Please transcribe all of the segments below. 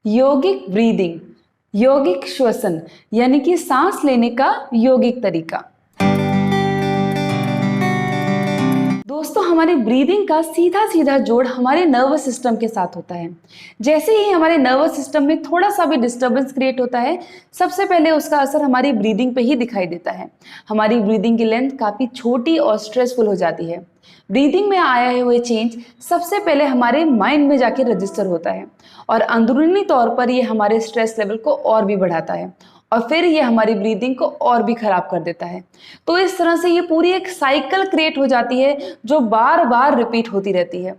यौगिक ब्रीदिंग, यौगिक श्वसन यानी कि सांस लेने का यौगिक तरीका। दोस्तों, हमारे ब्रीदिंग का सीधा सीधा जोड़ हमारे नर्वस सिस्टम के साथ होता है। जैसे ही हमारे नर्वस सिस्टम में थोड़ा सा भी डिस्टर्बेंस क्रिएट होता है, सबसे पहले उसका असर हमारी ब्रीदिंग पे ही दिखाई देता है। हमारी ब्रीदिंग की लेंथ काफ़ी छोटी और स्ट्रेसफुल हो जाती है। ब्रीदिंग में आए हुए चेंज सबसे पहले हमारे माइंड में जाके रजिस्टर होता है और अंदरूनी तौर पर ये हमारे स्ट्रेस लेवल को और भी बढ़ाता है और फिर ये हमारी ब्रीदिंग को और भी खराब कर देता है। तो इस तरह से ये पूरी एक साइकिल क्रिएट हो जाती है जो बार बार रिपीट होती रहती है।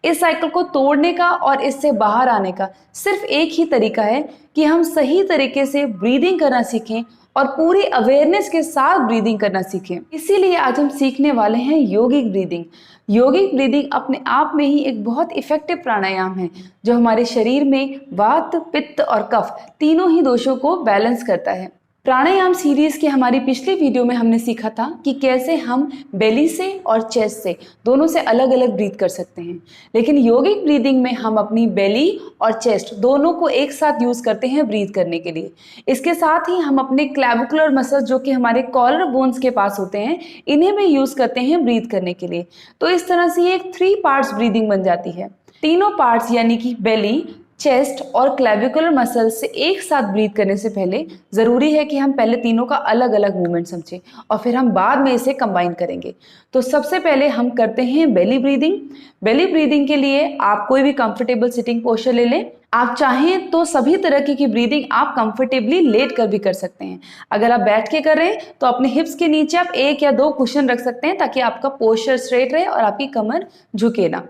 इस साइकिल को तोड़ने का और इससे बाहर आने का सिर्फ एक ही तरीका है कि हम सही तरीके से ब्रीदिंग करना सीखें और पूरी अवेयरनेस के साथ ब्रीदिंग करना सीखें। इसीलिए आज हम सीखने वाले हैं यौगिक ब्रीदिंग। यौगिक ब्रीदिंग अपने आप में ही एक बहुत इफेक्टिव प्राणायाम है जो हमारे शरीर में वात, पित्त और कफ तीनों ही दोषों को बैलेंस करता है। प्राणायाम सीरीज की हमारी पिछली वीडियो में हमने सीखा था कि कैसे हम बेली से और चेस्ट से दोनों से अलग अलग ब्रीथ कर सकते हैं, लेकिन यौगिक ब्रीदिंग में हम अपनी बेली और चेस्ट दोनों को एक साथ यूज करते हैं ब्रीथ करने के लिए। इसके साथ ही हम अपने क्लैविकुलर मसल्स जो कि हमारे कॉलर बोन्स के पास होते हैं, इन्हें भी यूज करते हैं ब्रीथ करने के लिए। तो इस तरह से ये एक 3 पार्ट्स ब्रीदिंग बन जाती है। तीनों पार्ट्स यानी कि बेली, चेस्ट और क्लैविकुलर मसल से एक साथ ब्रीथ करने से पहले ज़रूरी है कि हम पहले तीनों का अलग अलग मूवमेंट समझें और फिर हम बाद में इसे कंबाइन करेंगे। तो सबसे पहले हम करते हैं बेली ब्रीदिंग। बेली ब्रीदिंग के लिए आप कोई भी कंफर्टेबल सिटिंग पोस्चर ले लें। आप चाहें तो सभी तरह की ब्रीदिंग आप कंफर्टेबली लेट कर भी कर सकते हैं। अगर आप बैठ के कर रहे हैं तो अपने हिप्स के नीचे आप 1 या 2 कुशन रख सकते हैं ताकि आपका पोस्चर स्ट्रेट रहे और आपकी कमर झुके ना।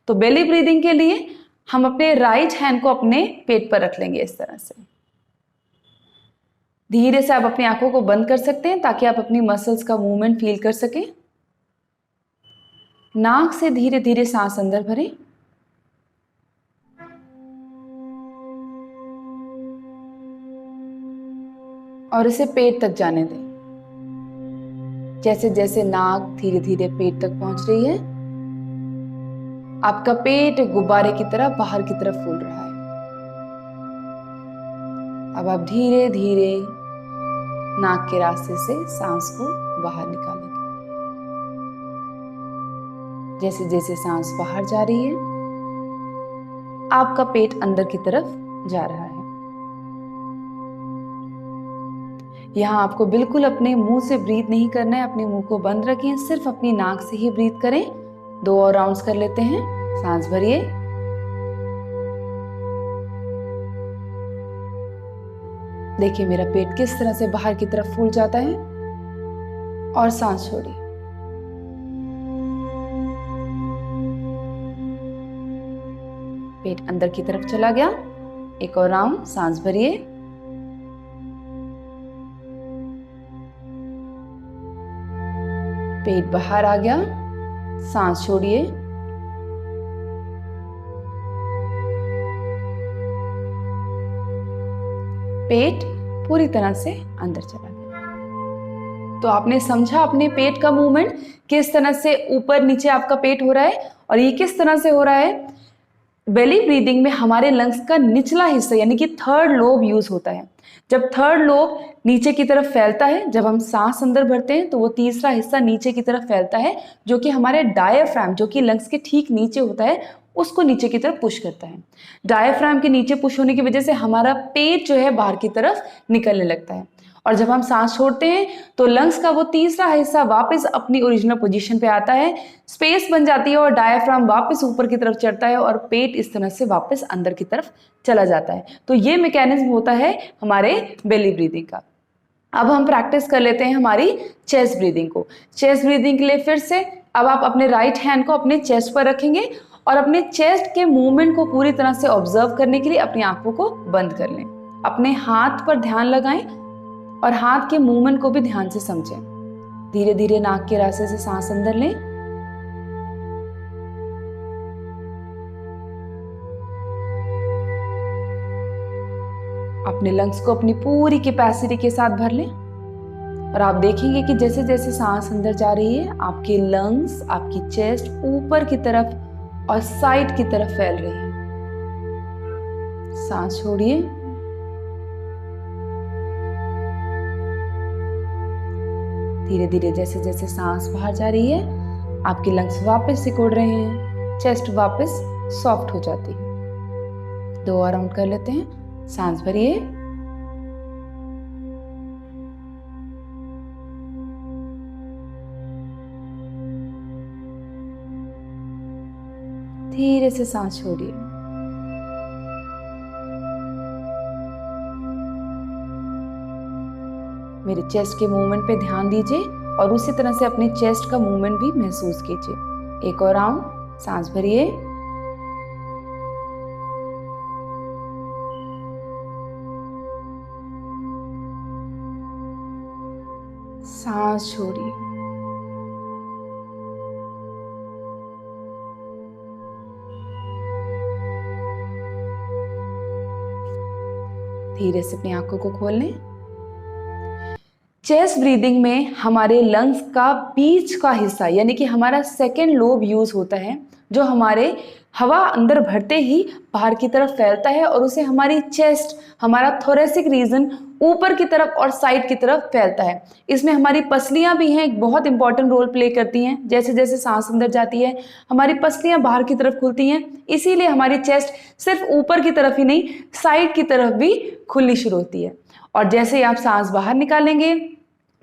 तो बेली ब्रीदिंग के लिए हम अपने राइट हैंड को अपने पेट पर रख लेंगे इस तरह से। धीरे से आप अपनी आंखों को बंद कर सकते हैं ताकि आप अपनी मसल्स का मूवमेंट फील कर सकें। नाक से धीरे धीरे सांस अंदर भरें और इसे पेट तक जाने दें। जैसे जैसे नाक धीरे धीरे पेट तक पहुंच रही है, आपका पेट एक गुब्बारे की तरह बाहर की तरफ फूल रहा है। अब आप धीरे धीरे नाक के रास्ते से सांस को बाहर निकालेंगे। जैसे जैसे सांस बाहर जा रही है, आपका पेट अंदर की तरफ जा रहा है। यहाँ आपको बिल्कुल अपने मुंह से ब्रीथ नहीं करना है, अपने मुंह को बंद रखें, सिर्फ अपनी नाक से ही ब्रीथ करें। 2 और राउंड्स कर लेते हैं। सांस भरिए देखिए मेरा पेट किस तरह से बाहर की तरफ फूल जाता है और सांस छोड़िए। पेट अंदर की तरफ चला गया। 1 और राउंड। सांस भरिए। पेट बाहर आ गया। सांस छोड़िए। पेट पूरी तरह से अंदर चला गया। तो आपने समझा अपने पेट का मूवमेंट, किस तरह से ऊपर नीचे आपका पेट हो रहा है और ये किस तरह से हो रहा है। बेली ब्रीदिंग में हमारे लंग्स का निचला हिस्सा यानी कि 3rd लोब यूज होता है। जब 3rd लोब नीचे की तरफ फैलता है, जब हम सांस अंदर भरते हैं तो वो तीसरा हिस्सा नीचे की तरफ फैलता है जो कि हमारे डायफ्राम जो कि लंग्स के ठीक नीचे होता है उसको नीचे की तरफ पुश करता है। डायफ्राम के नीचे पुश होने की वजह से हमारा पेट जो है बाहर की तरफ निकलने लगता है और जब हम सांस छोड़ते हैं तो लंग्स का वो तीसरा हिस्सा वापस अपनी ओरिजिनल पोजीशन पे आता है, स्पेस बन जाती है और डायफ्राम वापस ऊपर की तरफ चढ़ता है और पेट इस तरह से वापस अंदर की तरफ चला जाता है। तो ये मैकेनिज्म होता है हमारे बेली ब्रीदिंग का। अब हम प्रैक्टिस कर लेते हैं हमारी चेस्ट ब्रीदिंग को। चेस्ट ब्रीदिंग के लिए फिर से अब आप अपने राइट हैंड को अपने चेस्ट पर रखेंगे और अपने चेस्ट के मूवमेंट को पूरी तरह से ऑब्जर्व करने के लिए अपनी आंखों को बंद कर लें। अपने हाथ पर ध्यान लगाएं और हाथ के मूवमेंट को भी ध्यान से समझें। धीरे धीरे नाक के रास्ते से सांस अंदर लें। अपने लंग्स को अपनी पूरी कैपेसिटी के साथ भर लें और आप देखेंगे कि जैसे जैसे सांस अंदर जा रही है आपके लंग्स, आपकी चेस्ट ऊपर की तरफ और साइड की तरफ फैल रही है। सांस छोड़िए। धीरे धीरे जैसे जैसे सांस बाहर जा रही है, आपके लंग्स वापस सिकुड़ रहे हैं, चेस्ट वापस सॉफ्ट हो जाती है। 2 और राउंड कर लेते हैं। सांस भरिए, धीरे से सांस छोड़िए। मेरे चेस्ट के मूवमेंट पे ध्यान दीजिए और उसी तरह से अपने चेस्ट का मूवमेंट भी महसूस कीजिए। 1 और राउंड। सांस भरिए, सांस छोड़िए। धीरे से अपनी आंखों को खोल लें। चेस्ट ब्रीदिंग में हमारे लंग्स का बीच का हिस्सा यानी कि हमारा सेकेंड लोब यूज होता है, जो हमारे हवा अंदर भरते ही बाहर की तरफ फैलता है और उसे हमारी चेस्ट, हमारा थोरेसिक रीजन ऊपर की तरफ और साइड की तरफ फैलता है। इसमें हमारी पसलियां भी हैं, एक बहुत इंपॉर्टेंट रोल प्ले करती हैं। जैसे जैसे सांस अंदर जाती है हमारी पसलियां बाहर की तरफ खुलती हैं, इसीलिए हमारी चेस्ट सिर्फ ऊपर की तरफ ही नहीं, साइड की तरफ भी खुलनी शुरू होती है। और जैसे ही आप सांस बाहर निकालेंगे,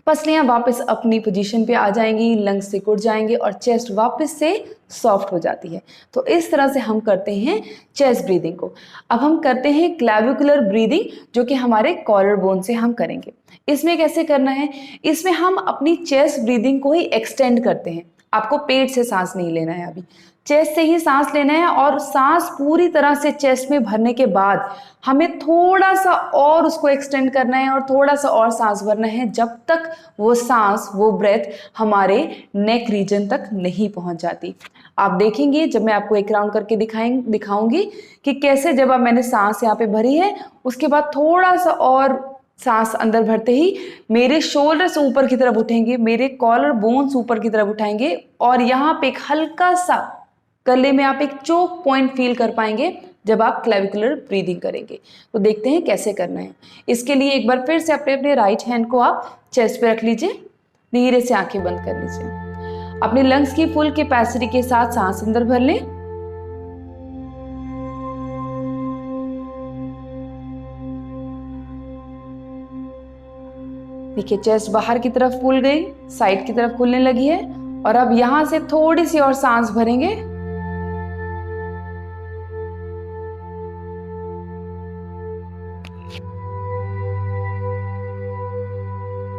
पसलियां वापस अपनी पोजीशन पे आ जाएंगी, लंग्स सिकुड़ जाएंगे और चेस्ट वापस से सॉफ्ट हो जाती है। तो इस तरह से हम करते हैं चेस्ट ब्रीदिंग को। अब हम करते हैं क्लैविकुलर ब्रीदिंग, जो कि हमारे कॉलर बोन से हम करेंगे। इसमें कैसे करना है? इसमें हम अपनी चेस्ट ब्रीदिंग को ही एक्सटेंड करते हैं। आपको पेट से सांस नहीं लेना है, अभी चेस्ट से ही सांस लेना है और सांस पूरी तरह से चेस्ट में भरने के बाद हमें थोड़ा सा और उसको एक्सटेंड करना है और थोड़ा सा और सांस भरना है, जब तक वो सांस, वो ब्रेथ हमारे नेक रीजन तक नहीं पहुंच जाती। आप देखेंगे जब मैं आपको एक राउंड करके दिखाऊंगी कि कैसे जब आप मैंने सांस यहाँ पे भरी है, उसके बाद थोड़ा सा और सांस अंदर भरते ही मेरे शोल्डर्स ऊपर की तरफ उठेंगे, मेरे कॉलर बोन्स ऊपर की तरफ उठाएंगे और यहाँ पे एक हल्का सा गले में आप एक चोक पॉइंट फील कर पाएंगे जब आप क्लैविकुलर ब्रीदिंग करेंगे। तो देखते हैं कैसे करना है। इसके लिए एक बार फिर से अपने राइट हैंड को आप चेस्ट पे रख लीजिए, धीरे से आंखें बंद कर लीजिए। अपने लंग्स की फुल कैपेसिटी के साथ सांस अंदर भर लें। देखिए चेस्ट बाहर की तरफ फूल गई, साइड की तरफ खुलने लगी है और अब यहां से थोड़ी सी और सांस भरेंगे।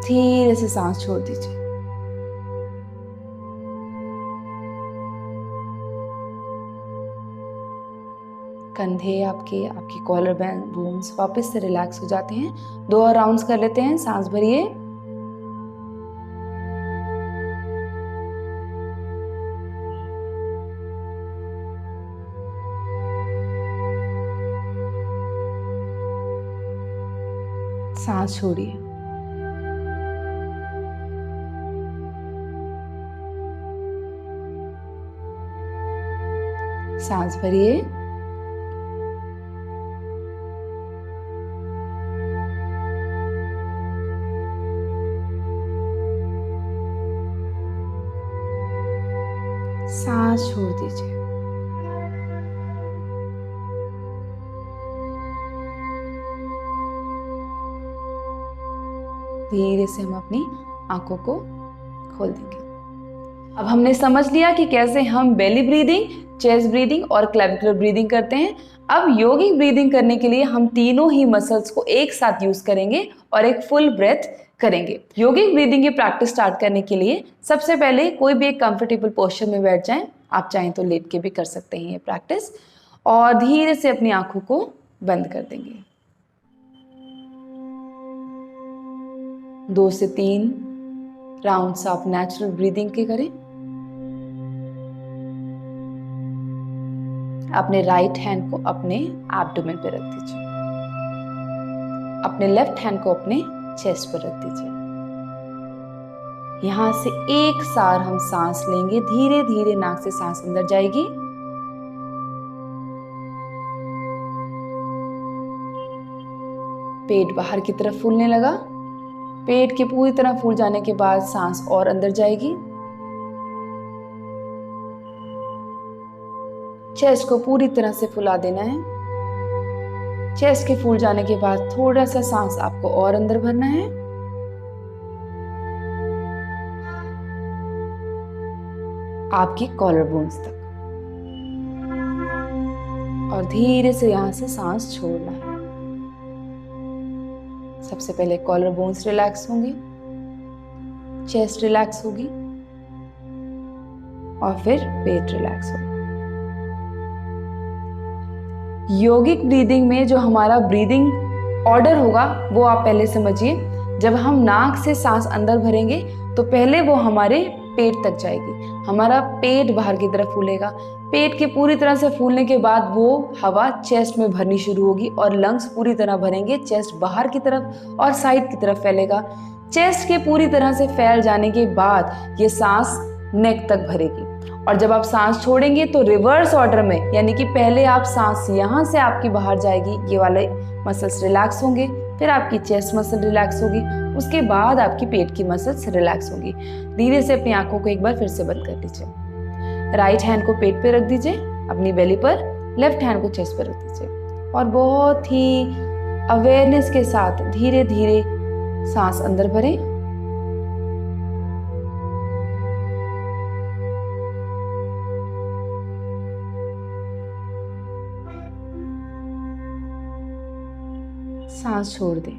धीरे से सांस छोड़ दीजिए। कंधे आपके कॉलर बोन्स वापस से रिलैक्स हो जाते हैं। 2 और राउंड्स कर लेते हैं। सांस भरिए, सांस छोड़िए। सांस भरिए, सांस छोड़ दीजिए। धीरे से हम अपनी आंखों को खोल देंगे। अब हमने समझ लिया कि कैसे हम बेली ब्रीदिंग, चेस्ट ब्रीदिंग और क्लैविकुलर ब्रीदिंग करते हैं। अब योगिक ब्रीदिंग करने के लिए हम तीनों ही मसल्स को एक साथ यूज करेंगे और एक फुल ब्रेथ करेंगे। योगिक ब्रीदिंग की प्रैक्टिस स्टार्ट करने के लिए सबसे पहले कोई भी एक कंफर्टेबल पोस्चर में बैठ जाएं। आप चाहें तो लेट के भी कर सकते हैं ये प्रैक्टिस, और धीरे से अपनी आंखों को बंद कर देंगे। 2 से 3 राउंड्स आप नेचुरल ब्रीदिंग के करें। अपने राइट हैंड को अपने एब्डोमेन पे रख दीजिए, अपने लेफ्ट हैंड को अपने चेस्ट पर रख दीजिए। यहां से एक सार हम सांस लेंगे, धीरे धीरे नाक से सांस अंदर जाएगी पेट बाहर की तरफ फूलने लगा। पेट के पूरी तरह फूल जाने के बाद सांस और अंदर जाएगी। चेस्ट को पूरी तरह से फुला देना है। चेस्ट के फूल जाने के बाद थोड़ा सा सांस आपको और अंदर भरना है। आपकी कॉलर बोन्स तक, और धीरे से यहां से सांस छोड़ना है। सबसे पहले कॉलर बोन्स रिलैक्स होंगे, चेस्ट रिलैक्स होगी और फिर पेट रिलैक्स होगा। योगिक ब्रीदिंग में जो हमारा ब्रीदिंग ऑर्डर होगा वो आप पहले समझिए। जब हम नाक से सांस अंदर भरेंगे तो पहले वो हमारे पेट तक जाएगी, हमारा पेट बाहर की तरफ फूलेगा। पेट के पूरी तरह से फूलने के बाद वो हवा चेस्ट में भरनी शुरू होगी और लंग्स पूरी तरह भरेंगे। चेस्ट बाहर की तरफ और साइड की तरफ फैलेगा। चेस्ट के पूरी तरह से फैल जाने के बाद ये सांस नेक तक भरेगी। और जब आप सांस छोड़ेंगे तो रिवर्स ऑर्डर में, यानी कि पहले आप सांस यहाँ से आपकी बाहर जाएगी, ये वाले मसल्स रिलैक्स होंगे, फिर आपकी चेस्ट मसल रिलैक्स होगी, उसके बाद आपकी पेट की मसल्स रिलैक्स होगी। धीरे से अपनी आंखों को एक बार फिर से बंद कर लीजिए। राइट हैंड को पेट पे रख दीजिए, अपनी बेली पर, लेफ्ट हैंड को चेस्ट पर रख दीजिए और बहुत ही अवेयरनेस के साथ धीरे धीरे सांस अंदर भरें। सांस छोड़ दें।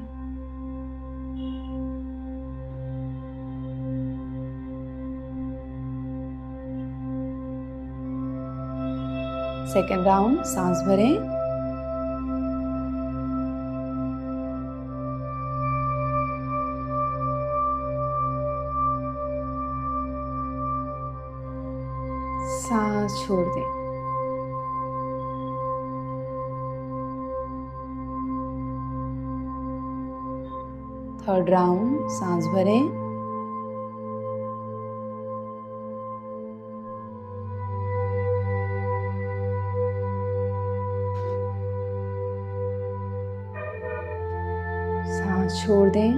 सेकेंड राउंड, सांस भरें, सांस छोड़ दें। थर्ड राउंड, सांस भरें, सांस छोड़ दें।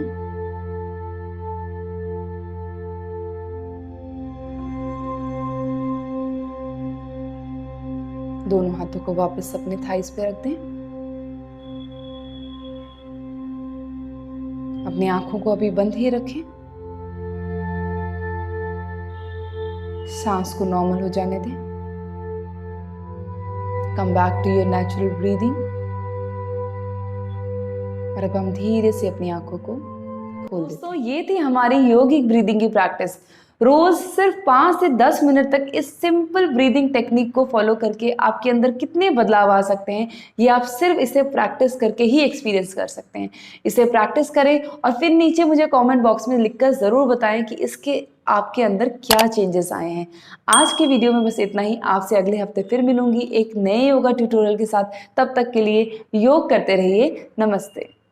दोनों हाथों को वापस अपने थाइस पे रख दें। अपनी आंखों को अभी बंद ही रखें। सांस को नॉर्मल हो जाने दें। Come back to your natural breathing. और अब हम धीरे से अपनी आंखों को खोल दें। तो ये थी हमारी योगिक ब्रीदिंग की प्रैक्टिस। रोज सिर्फ 5 से 10 मिनट तक इस सिंपल ब्रीदिंग टेक्निक को फॉलो करके आपके अंदर कितने बदलाव आ सकते हैं, ये आप सिर्फ इसे प्रैक्टिस करके ही एक्सपीरियंस कर सकते हैं। इसे प्रैक्टिस करें और फिर नीचे मुझे कमेंट बॉक्स में लिखकर ज़रूर बताएं कि इसके आपके अंदर क्या चेंजेस आए हैं। आज की वीडियो में बस इतना ही। आपसे अगले हफ्ते फिर मिलूंगी एक नए योगा ट्यूटोरियल के साथ। तब तक के लिए योग करते रहिए। नमस्ते।